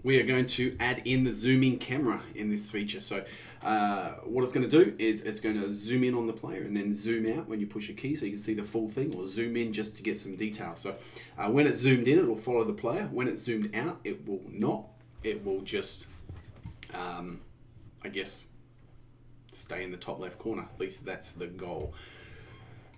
we are going to add in the zooming camera in this feature. So what it's going to do is it's going to zoom in on the player and then zoom out when you push a key so you can see the full thing, or zoom in just to get some detail. So when it's zoomed in, it'll follow the player. When it's zoomed out, it will not. It will just, I guess, stay in the top left corner. At least that's the goal.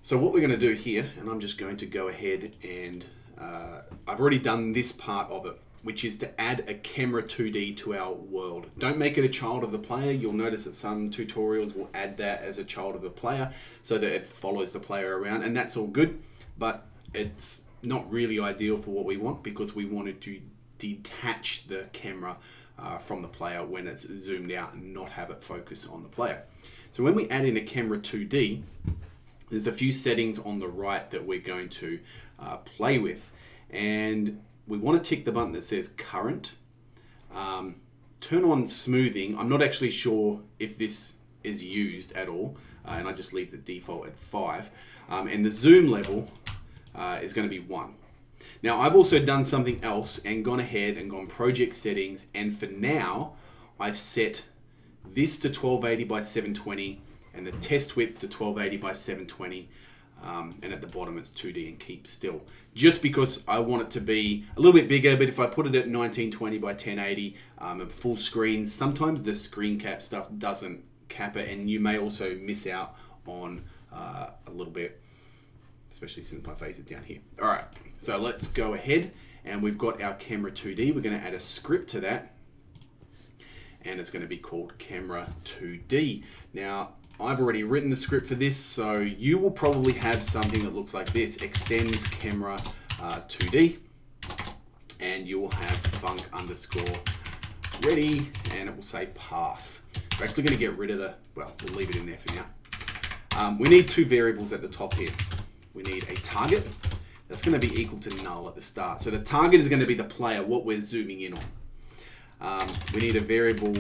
So what we're going to do here, and I'm just going to go ahead and I've already done this part of it, which is to add a camera 2D to our world. Don't make it a child of the player. You'll notice that some tutorials will add that as a child of the player so that it follows the player around, and that's all good, but it's not really ideal for what we want, because we wanted to detach the camera from the player when it's zoomed out and not have it focus on the player. So when we add in a camera 2D, there's a few settings on the right that we're going to play with, and we want to tick the button that says current. Turn on smoothing. I'm not actually sure if this is used at all, and I just leave the default at 5. And the zoom level is going to be 1. Now I've also done something else and gone ahead and gone project settings, and for now I've set this to 1280 by 720 and the test width to 1280 by 720. And at the bottom it's 2D and keep still, just because I want it to be a little bit bigger. But if I put it at 1920 by 1080 and full screen, sometimes the screen cap stuff doesn't cap it, and you may also miss out on a little bit, especially since my face is down here. All right, so let's go ahead, and we've got our camera 2D. We're going to add a script to that, and it's going to be called camera 2D. Now I've already written the script for this, so you will probably have something that looks like this: extends camera 2D, and you will have func underscore ready, and it will say pass. We're actually going to get rid of we'll leave it in there for now. We need 2 variables at the top here. We need a target that's going to be equal to null at the start. So the target is going to be the player, what we're zooming in on. We need a variable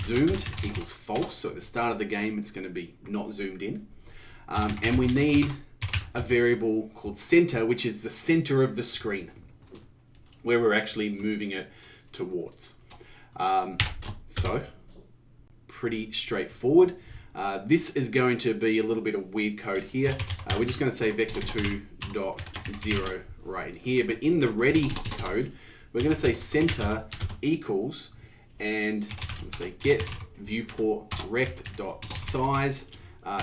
zoomed equals false, so at the start of the game it's going to be not zoomed in, and we need a variable called center, which is the center of the screen where we're actually moving it towards. So pretty straightforward. This is going to be a little bit of weird code here. We're just going to say vector2.0 right in here, but in the ready code we're going to say center equals, and let's say get viewport rect dot size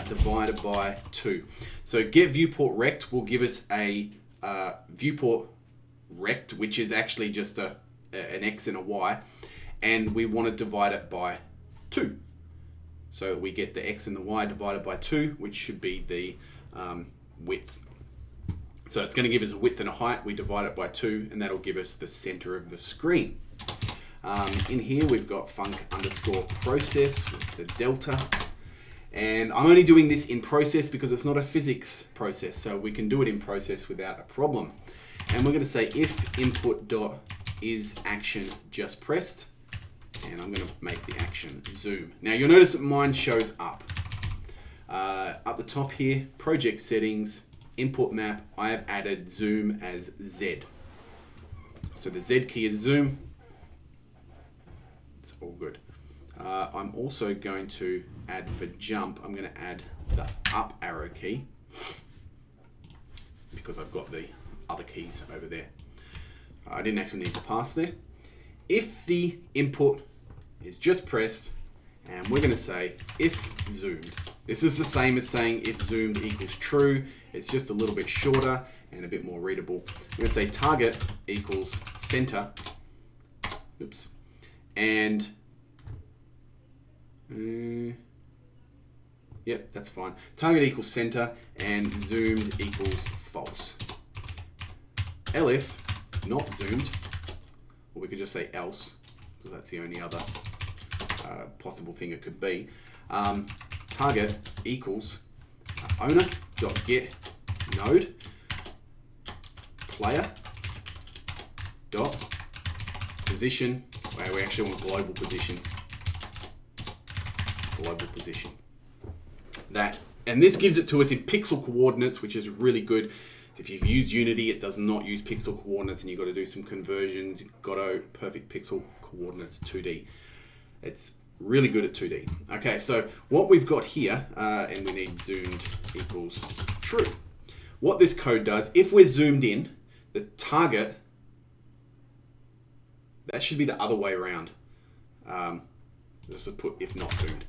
divided by 2. So get viewport rect will give us a viewport rect, which is actually just an x and a y, and we want to divide it by 2. So we get the x and the y divided by 2, which should be the width. So it's going to give us a width and a height. We divide it by 2, and that'll give us the center of the screen. In here we've got func underscore process with the delta, and I'm only doing this in process because it's not a physics process, so we can do it in process without a problem. And we're going to say if input dot is action just pressed, and I'm going to make the action zoom. Now you'll notice that mine shows up the top here, project settings, input map. I have added zoom as Z. So the Z key is zoom. It's all good. I'm also going to add for jump, I'm going to add the up arrow key because I've got the other keys over there. I didn't actually need to pass there. If the input is just pressed, and we're going to say if zoomed. This is the same as saying if zoomed equals true. It's just a little bit shorter and a bit more readable. We're going to say target equals center. Oops. And yep, that's fine. Target equals center and zoomed equals false. Elif not zoomed, or we could just say else, because that's the only other possible thing it could be. Target equals owner dot get node player dot position. Well, we actually want global position. Global position. That, and this gives it to us in pixel coordinates, which is really good. If you've used Unity, it does not use pixel coordinates, and you've got to do some conversions. Godot, perfect pixel coordinates, 2D. It's really good at 2D. Okay, so what we've got here, and we need zoomed equals true. What this code does, if we're zoomed in, the target, that should be the other way around. Let's just put if not zoomed.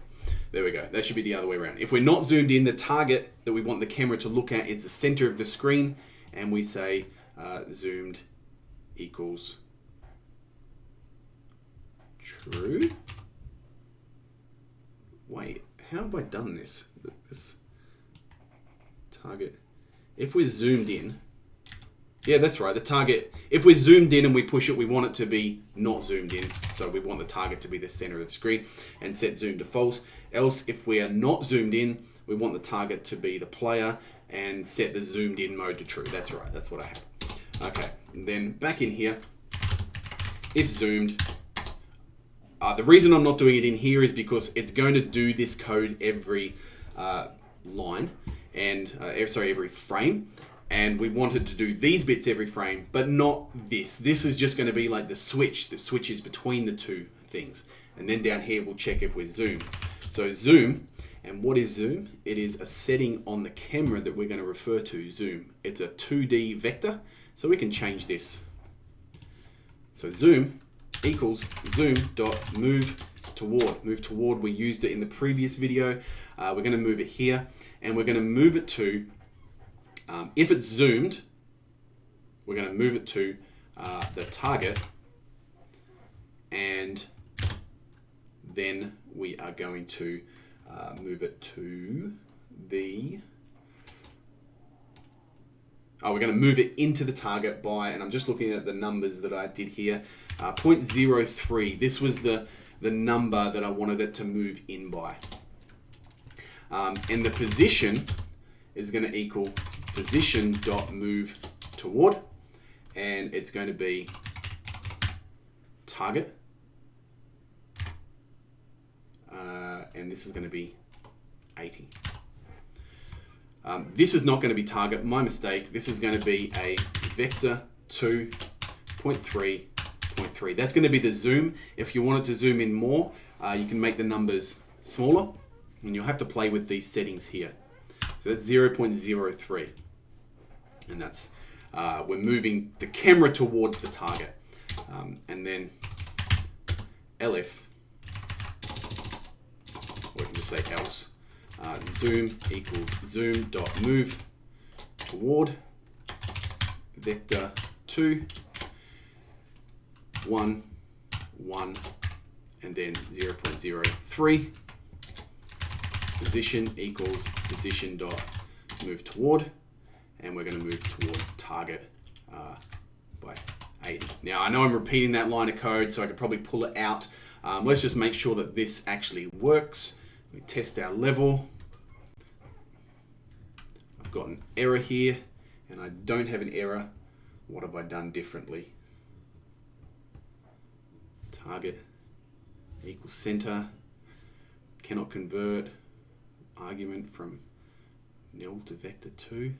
There we go. That should be the other way around. If we're not zoomed in, the target that we want the camera to look at is the center of the screen, and we say zoomed equals true. Wait, how have I done this? This target. If we're zoomed in, yeah, that's right. The target, if we're zoomed in and we push it, we want it to be not zoomed in. So we want the target to be the center of the screen and set zoom to false. Else, if we are not zoomed in, we want the target to be the player and set the zoomed in mode to true. That's right. That's what I have. Okay. And then back in here, if zoomed, the reason I'm not doing it in here is because it's going to do this code every line and every frame. And we wanted to do these bits every frame, but not this. This is just going to be like the switch that switches between the two things. And then down here, we'll check if we're zoomed. So zoom, and what is zoom? It is a setting on the camera that we're going to refer to zoom. It's a 2D vector, so we can change this. So zoom equals zoom.move toward. Move toward, we used it in the previous video. We're going to move it here, and we're going to move it to if it's zoomed, we're going to move it to the target, and then we are going to move it to the... we're going to move it into the target by, and I'm just looking at the numbers that I did here, 0.03. This was the number that I wanted it to move in by. And the position is going to equal position.move toward, and it's going to be target, and this is going to be 80. This is not going to be target, my mistake. This is going to be a vector 2.3.3. That's going to be the zoom. If you want it to zoom in more, you can make the numbers smaller, and you'll have to play with these settings here. So that's 0.03, and that's we're moving the camera towards the target, and then elif, or we can just say else. Zoom equals zoom.move toward vector 2, 1, 1, and then 0.03. Position equals position dot move toward, and we're going to move toward target by 80. Now I know I'm repeating that line of code, so I could probably pull it out. Let's just make sure that this actually works. We test our level. I've got an error here, and I don't have an error. What have I done differently? Target equals center. Cannot convert argument from nil to vector 2.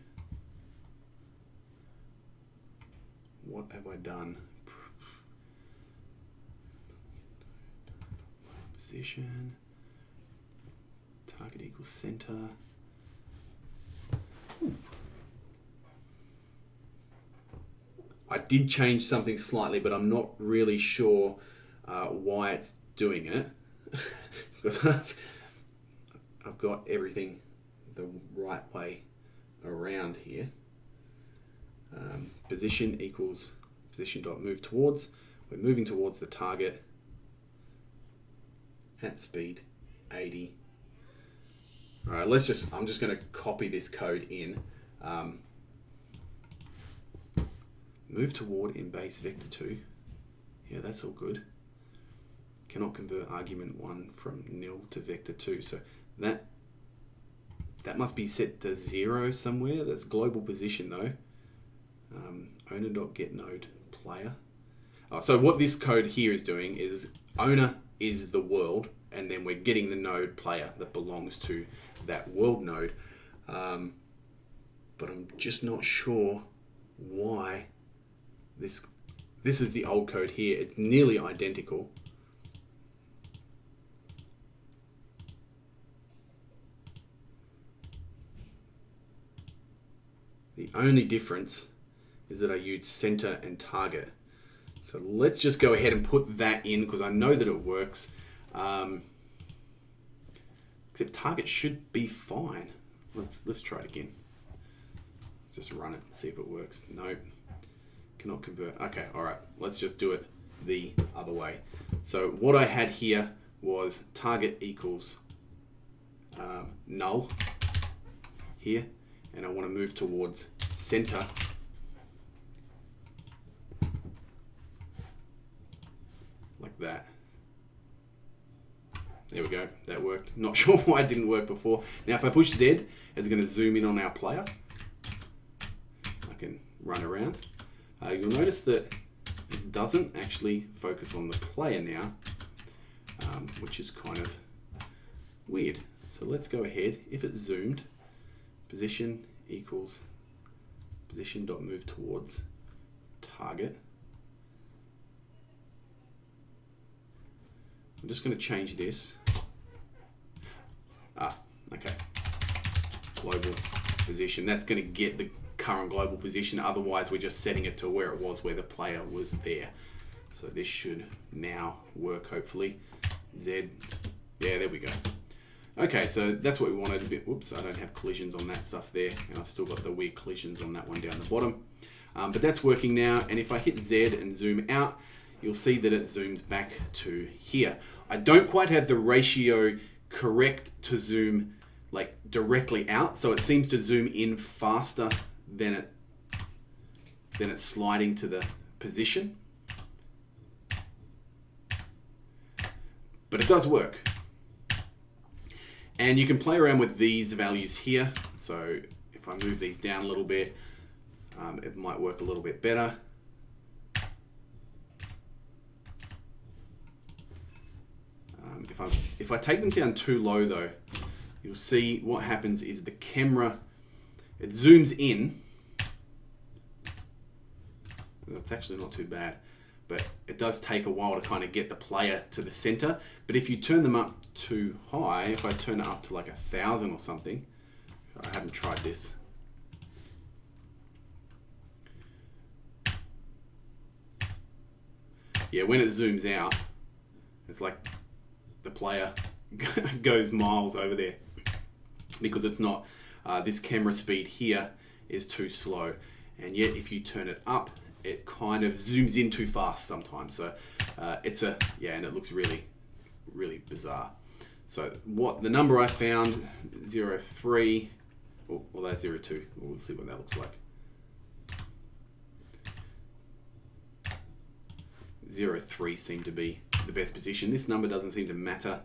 What have I done? Position, target equals center. I did change something slightly, but I'm not really sure why it's doing it. Because I've got everything the right way around here. Position equals position.move towards. We're moving towards the target at speed 80. All right, I'm just going to copy this code in. Move toward in base vector 2. Yeah, that's all good. Cannot convert argument 1 from nil to vector 2. So that must be set to 0 somewhere. That's global position though. Owner.getNode player. So what this code here is doing is owner is the world, and then we're getting the node player that belongs to that world node. but I'm just not sure why this is the old code here. It's nearly identical. The only difference is that I use center and target. So let's just go ahead and put that in because I know that it works. Except target should be fine. Let's try it again. Just run it and see if it works. Nope. Cannot convert. Okay, all right. Let's just do it the other way. So what I had here was target equals null here, and I want to move towards center. Like that. There we go. That worked. Not sure why it didn't work before. Now if I push Z, it's going to zoom in on our player. I can run around. You'll notice that it doesn't actually focus on the player now, which is kind of weird. So let's go ahead. If it's zoomed, position equals position dot move towards target. I'm just going to change this. Okay. Global position. That's going to get the current global position. Otherwise, we're just setting it to where it was, where the player was there. So this should now work, hopefully. Z. Yeah, there we go. Okay, so that's what we wanted a bit. Whoops, I don't have collisions on that stuff there. And I've still got the weird collisions on that one down the bottom. But that's working now. And if I hit Z and zoom out, you'll see that it zooms back to here. I don't quite have the ratio correct to zoom like directly out, so it seems to zoom in faster than it's sliding to the position. But it does work. And you can play around with these values here. So if I move these down a little bit, it might work a little bit better. If I take them down too low though, you'll see what happens is the camera, it zooms in. That's actually not too bad, but it does take a while to kind of get the player to the center. But if you turn them up too high, if I turn it up to like 1,000 or something, I haven't tried this. Yeah, when it zooms out, it's like the player goes miles over there because it's not, this camera speed here is too slow. And yet if you turn it up, it kind of zooms in too fast sometimes. So and it looks really, really bizarre. So what the number I found, 0.3, well that's 0.2. We'll see what that looks like. 0.3 seemed to be the best position. This number doesn't seem to matter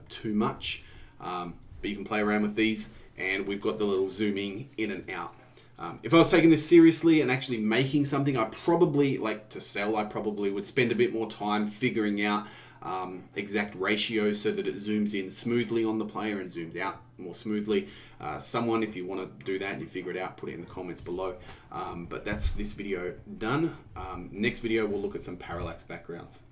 too much, but you can play around with these, and we've got the little zooming in and out. If I was taking this seriously and actually making something, I probably, like to sell, I probably would spend a bit more time figuring out exact ratios so that it zooms in smoothly on the player and zooms out more smoothly. Someone, if you want to do that and you figure it out, put it in the comments below. But that's this video done. Next video, we'll look at some parallax backgrounds.